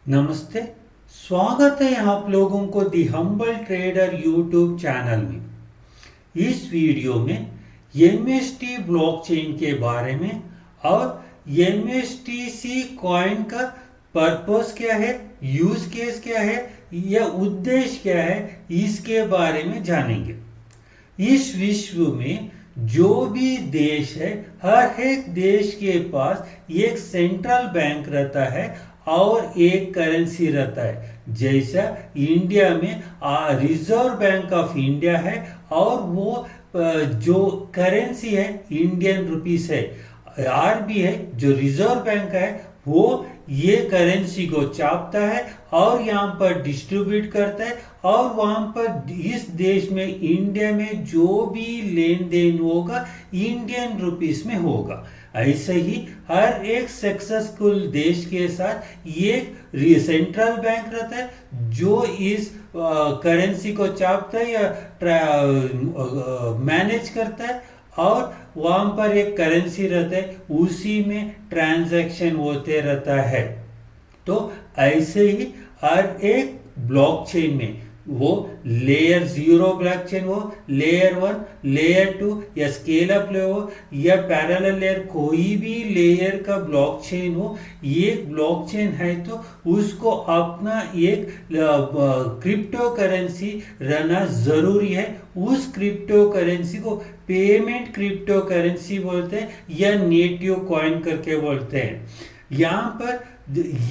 नमस्ते। स्वागत है आप लोगों को दी हम्बल ट्रेडर यूट्यूब चैनल में। इस वीडियो में एमएसटी ब्लॉकचेन के बारे में और एमएसटीसी कॉइन का पर्पस क्या है, यूज केस क्या है या उद्देश्य क्या है, इसके बारे में जानेंगे। इस विश्व में जो भी देश है, हर एक देश के पास एक सेंट्रल बैंक रहता है और एक करेंसी रहता है। जैसा इंडिया में रिजर्व बैंक ऑफ इंडिया है और वो जो करेंसी है इंडियन रुपीस है। आरबीआई जो रिजर्व बैंक है वो ये करेंसी को छापता है और यहाँ पर डिस्ट्रीब्यूट करता है और वहां पर इस देश में इंडिया में जो भी लेन देन होगा इंडियन रुपीस में होगा। ऐसे ही हर एक सक्सेसफुल देश के साथ एक सेंट्रल बैंक रहता है जो इस करेंसी को छापता है या मैनेज करता है और वहां पर एक करेंसी रहता है, उसी में ट्रांजैक्शन होते रहता है। तो ऐसे ही हर एक ब्लॉकचेन में वो लेयर 0 ब्लॉकचेन हो, लेयर 1, लेयर 2 या स्केल अप हो या पैरेलल लेयर, कोई भी लेयर का ब्लॉकचेन हो, एक ब्लॉकचेन है तो उसको अपना एक क्रिप्टो करेंसी रहना जरूरी है। उस क्रिप्टो करेंसी को पेमेंट क्रिप्टो करेंसी बोलते हैं या नेटिव कॉइन करके बोलते हैं। यहाँ पर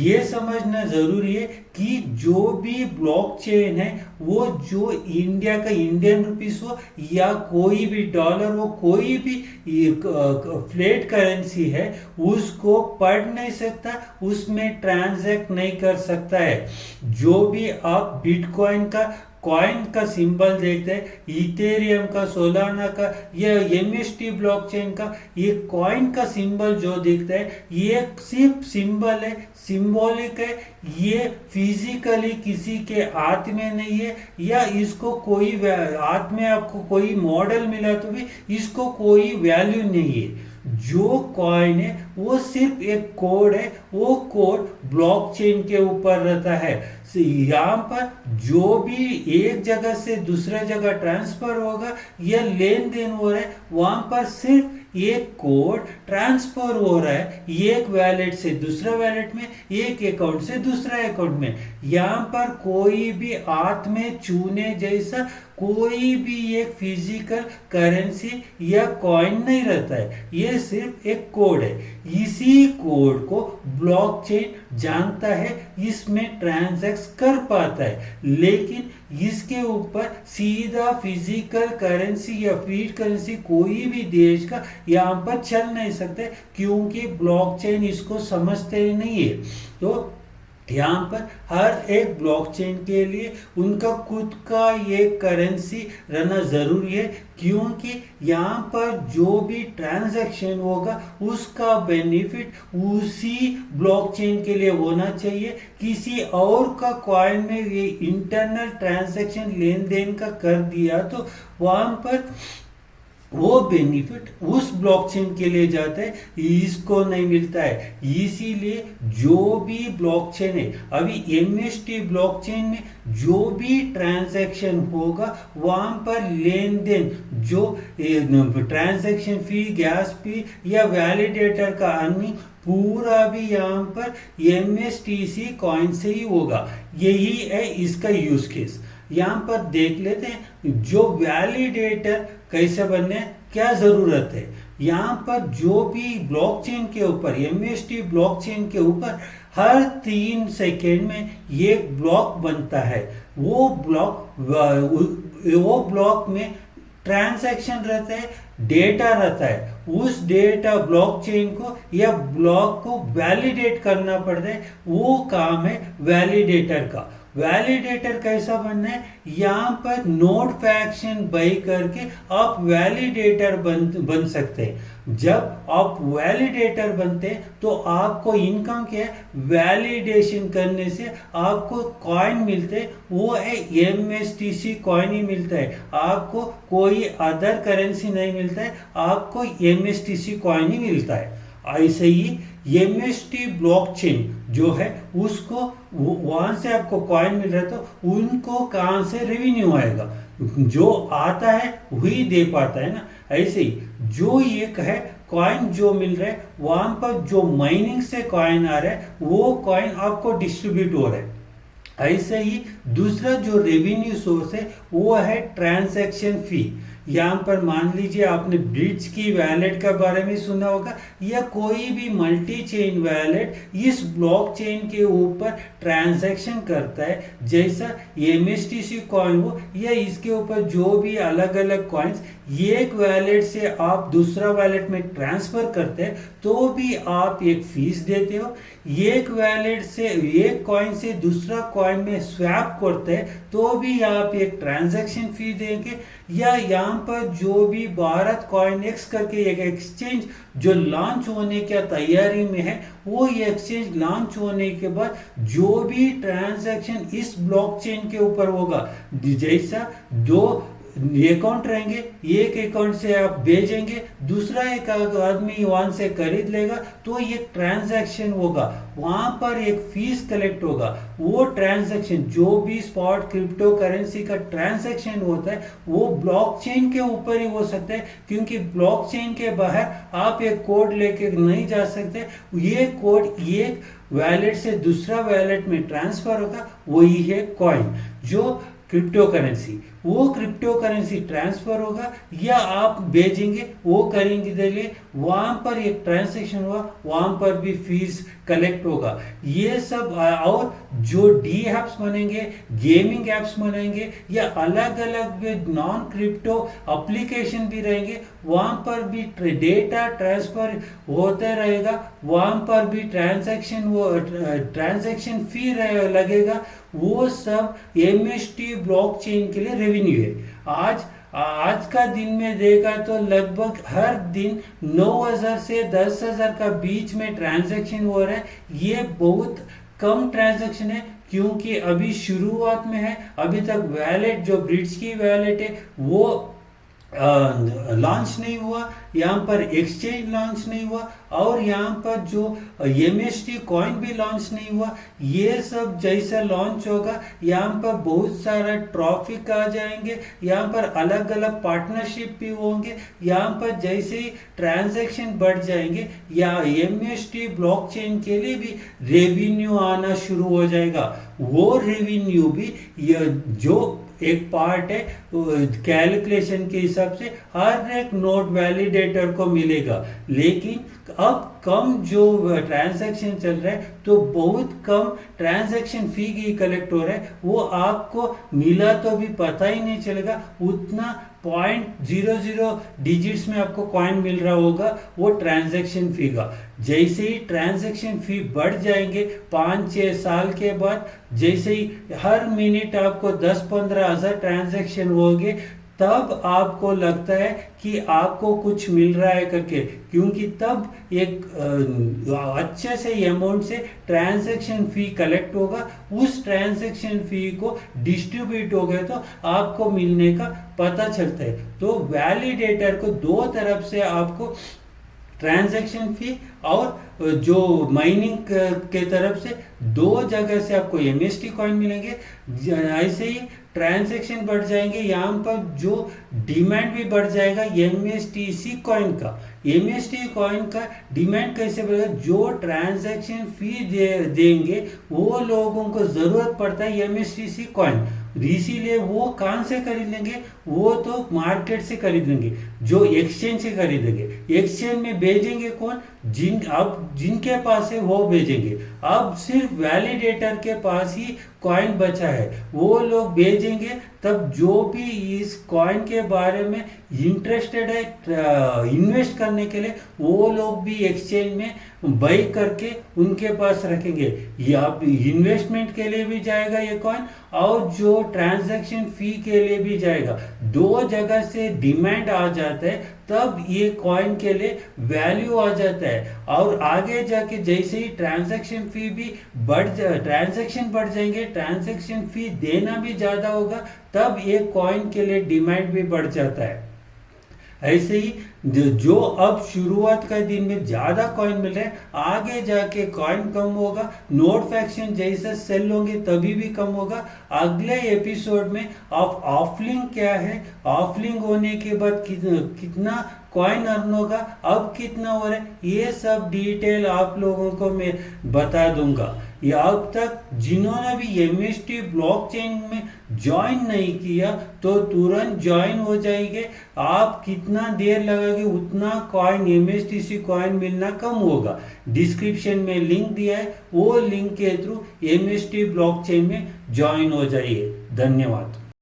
ये समझना जरूरी है कि जो भी ब्लॉकचेन है वो जो इंडिया का इंडियन रुपीस हो या कोई भी डॉलर हो, कोई भी फ्लैट करेंसी है, उसको पढ़ नहीं सकता, उसमें ट्रांजैक्ट नहीं कर सकता है। जो भी आप बिटकॉइन का कॉइन का सिंबल देखते हैं, इथेरियम का, सोलाना का या एमएसटी ब्लॉकचेन का ये कॉइन का सिंबल जो दिखता है ये सिर्फ सिंबल है, सिंबॉलिक है। ये फिजिकली किसी के हाथ में नहीं है या इसको कोई हाथ में आपको कोई मॉडल मिला तो भी इसको कोई वैल्यू नहीं है। जो कॉइन है वो सिर्फ एक कोड है, वो कोड ब्लॉकचेन के ऊपर रहता है। यहाँ पर जो भी एक जगह से दूसरे जगह ट्रांसफर होगा या लेन देन हो रहा है वहां पर सिर्फ एक कोड ट्रांसफर हो रहा है, एक वैलेट से दूसरा वैलेट में, एक अकाउंट से दूसरा अकाउंट में। यहाँ पर कोई भी हाथ में छूने जैसा कोई भी एक फिजिकल करेंसी या कॉइन नहीं रहता है, ये सिर्फ एक कोड है। इसी कोड को ब्लॉकचेन जानता है, इसमें ट्रांजैक्ट कर पाता है, लेकिन इसके ऊपर सीधा फिजिकल करेंसी या फीड करेंसी कोई भी देश का यहाँ पर चल नहीं सकते क्योंकि ब्लॉकचेन इसको समझते नहीं है। तो यहाँ पर हर एक ब्लॉकचेन के लिए उनका खुद का ये करेंसी रहना जरूरी है, क्योंकि यहाँ पर जो भी ट्रांजैक्शन होगा उसका बेनिफिट उसी ब्लॉकचेन के लिए होना चाहिए। किसी और का कॉइन में ये इंटरनल ट्रांजैक्शन लेन देन का कर दिया तो वहाँ पर वो बेनिफिट उस ब्लॉकचेन के लिए जाता है, इसको नहीं मिलता है। इसीलिए जो भी ब्लॉकचेन है, अभी एमएसटी ब्लॉकचेन में जो भी ट्रांजैक्शन होगा वहां पर लेन देन जो ट्रांजैक्शन फी, गैस फी या वैलिडेटर का अर्निंग पूरा भी यहाँ पर एमएसटीसी कॉइन से ही होगा। यही है इसका यूज केस। यहाँ पर देख लेते हैं जो वैलिडेटर कैसे बनने, क्या जरूरत है। यहाँ पर जो भी ब्लॉकचेन के ऊपर, एमएसटी ब्लॉकचेन के ऊपर हर 3 सेकेंड में एक ब्लॉक बनता है। वो ब्लॉक में ट्रांजैक्शन रहता है, डेटा रहता है। उस डेटा ब्लॉकचेन को या ब्लॉक को वैलिडेट करना पड़ता है, वो काम है वैलिडेटर का। वैलिडेटर कैसा बनना है, यहाँ पर नोड फैक्शन बाई करके आप वैलिडेटर बन सकते हैं। जब आप वैलिडेटर बनते हैं तो आपको इनकम क्या है, वैलिडेशन करने से आपको कॉइन मिलते हैं, वो है एमएसटीसी कॉइन ही मिलता है। आपको कोई अदर करेंसी नहीं मिलता है, आपको एमएसटीसी कॉइन ही मिलता है। ऐसे ही एमएसटी ब्लॉकचेन जो है उसको वहां से आपको कॉइन मिल रहा है, तो उनको कहां से रेवेन्यू आएगा? जो आता है वही दे पाता है ना। ऐसे ही जो एक है कॉइन जो मिल रहा है, वहां पर जो माइनिंग से कॉइन आ रहा है वो कॉइन आपको डिस्ट्रीब्यूट हो रहा है। ऐसे ही दूसरा जो रेवेन्यू सोर्स है वो है ट्रांजैक्शन फी। यहाँ पर मान लीजिए आपने ब्रिज की वैलेट के बारे में सुना होगा, या कोई भी मल्टी चेन वैलेट इस ब्लॉकचेन के ऊपर ट्रांजैक्शन करता है, जैसा एमएसटीसी कॉइन हो या इसके ऊपर जो भी अलग अलग कॉइन्स एक वैलेट से आप दूसरा वैलेट में ट्रांसफर करते हैं तो भी आप एक फीस देते हो। एक वैलेट से एक कॉइन से दूसरा कॉइन में स्वैप करते हैं तो भी आप एक ट्रांजैक्शन फी देंगे। या यहाँ पर जो भी भारत कॉइन एक्स करके एक एक्सचेंज जो लॉन्च होने की तैयारी में है, वो एक्सचेंज लॉन्च होने के बाद जो भी ट्रांजैक्शन इस ब्लॉकचेन के ऊपर होगा, जैसा दो अकाउंट रहेंगे, एक अकाउंट से आप भेजेंगे, दूसरा एक आदमी वहां से खरीद लेगा, तो एक ट्रांजैक्शन होगा, वहां पर एक फीस कलेक्ट होगा। वो ट्रांजैक्शन जो भी स्पॉट क्रिप्टो करेंसी का ट्रांजैक्शन होता है वो ब्लॉकचेन के ऊपर ही हो सकता है, क्योंकि ब्लॉकचेन के बाहर आप एक कोड लेके नहीं जा सकते। ये कोड एक वैलेट से दूसरा वैलेट में ट्रांसफर होगा, वही है कॉइन जो क्रिप्टो करेंसी। वो क्रिप्टो करेंसी ट्रांसफर होगा या आप भेजेंगे, वो करेंगे दिले, वहां पर एक ट्रांजैक्शन हुआ, वहां पर भी फीस कलेक्ट होगा। ये सब और जो डी एप्स बनेंगे, गेमिंग एप्स बनेंगे या अलग अलग नॉन क्रिप्टो एप्लीकेशन भी रहेंगे, वहां पर भी डेटा ट्रांसफर होता रहेगा, वहां पर भी ट्रांजैक्शन फी लगेगा। वो सब एमएसटी ब्लॉकचेन के लिए रेवेन्यू है। आज का दिन में देखा तो लगभग हर दिन 9,000 से 10,000 का बीच में ट्रांजैक्शन हो रहा है। ये बहुत कम ट्रांजैक्शन है, क्योंकि अभी शुरुआत में है। अभी तक वैलेट जो ब्रिज की वैलेट है वो लॉन्च नहीं हुआ, यहाँ पर एक्सचेंज लॉन्च नहीं हुआ, और यहाँ पर जो एमएसटी कॉइन भी लॉन्च नहीं हुआ। ये सब जैसा लॉन्च होगा, यहाँ पर बहुत सारा ट्रॉफिक आ जाएंगे, यहाँ पर अलग अलग पार्टनरशिप भी होंगे। यहाँ पर जैसे ही ट्रांजैक्शन बढ़ जाएंगे, या एमएसटी ब्लॉकचेन के लिए भी रेवेन्यू आना शुरू हो जाएगा। वो रेवेन्यू भी जो एक पार्ट है कैलकुलेशन के हिसाब से हर एक नोड वैलिडेटर को मिलेगा, लेकिन अब कम जो ट्रांजैक्शन चल रहा है तो बहुत कम ट्रांजैक्शन फी की कलेक्ट हो रहा है। वो आपको मिला तो भी पता ही नहीं चलेगा, उतना 0.00 डिजिट्स में आपको कॉइन मिल रहा होगा वो ट्रांजैक्शन फी का। जैसे ही ट्रांजैक्शन फी बढ़ जाएंगे 5-6 साल के बाद, जैसे ही हर मिनट आपको 10-15 हज़ार ट्रांजैक्शन होंगे, तब आपको लगता है कि आपको कुछ मिल रहा है करके, क्योंकि तब एक अच्छे से अमाउंट से ट्रांजैक्शन फी कलेक्ट होगा। उस ट्रांजैक्शन फी को डिस्ट्रीब्यूट हो गए तो आपको मिलने का पता चलता है। तो वैलिडेटर को दो तरफ से आपको ट्रांजैक्शन फी और जो माइनिंग के तरफ से दो जगह से आपको एमएसटी कॉइन मिलेंगे। ऐसे ही ट्रांजैक्शन बढ़ जाएंगे, यहाँ पर जो डिमांड भी बढ़ जाएगा एमएसटीसी कॉइन का। एमएसटी कॉइन का डिमांड कैसे बढ़ेगा? जो ट्रांजैक्शन फी देंगे वो लोगों को जरूरत पड़ता है एमएसटीसी कॉइन, इसीलिए वो कहां से खरीद लेंगे? वो तो मार्केट से खरीद लेंगे, जो एक्सचेंज से खरीदेंगे। एक्सचेंज में भेजेंगे कौन? जिनके पास है वो भेजेंगे। अब सिर्फ वैलिडेटर के पास ही कॉइन बचा है, वो लोग भेजेंगे। तब जो भी इस कॉइन के बारे में इंटरेस्टेड है इन्वेस्ट करने के लिए, वो लोग भी एक्सचेंज में बाई करके उनके पास रखेंगे। या इन्वेस्टमेंट के लिए भी जाएगा ये कॉइन, और जो ट्रांजैक्शन फी के लिए भी जाएगा। दो जगह से डिमांड आ जाता है, तब ये कॉइन के लिए वैल्यू आ जाता है। और आगे जाके जैसे ही ट्रांजैक्शन फी भी ट्रांजैक्शन बढ़ जाएंगे, ट्रांजैक्शन फी देना भी ज्यादा होगा, तब ये कॉइन के लिए डिमांड भी बढ़ जाता है। ऐसे ही जो अब शुरुआत का दिन में ज़्यादा कॉइन मिल रहे हैं, आगे जाके कॉइन कम होगा, नोट फ्रैक्शन जैसे सेल होंगे तभी भी कम होगा। अगले एपिसोड में आप ऑफलिंग क्या है, ऑफलिंग होने के बाद कितना कॉइन अर्न होगा, अब कितना हो रहा है, ये सब डिटेल आप लोगों को मैं बता दूंगा। ये अब तक जिन्होंने भी MST ब्लॉकचेन में ज्वाइन नहीं किया तो तुरंत ज्वाइन हो जाएंगे। आप कितना देर लगेगी उतना कॉइन MSTC कॉइन मिलना कम होगा। डिस्क्रिप्शन में लिंक दिया है, वो लिंक के थ्रू MST ब्लॉकचेन में ज्वाइन हो जाइए। धन्यवाद।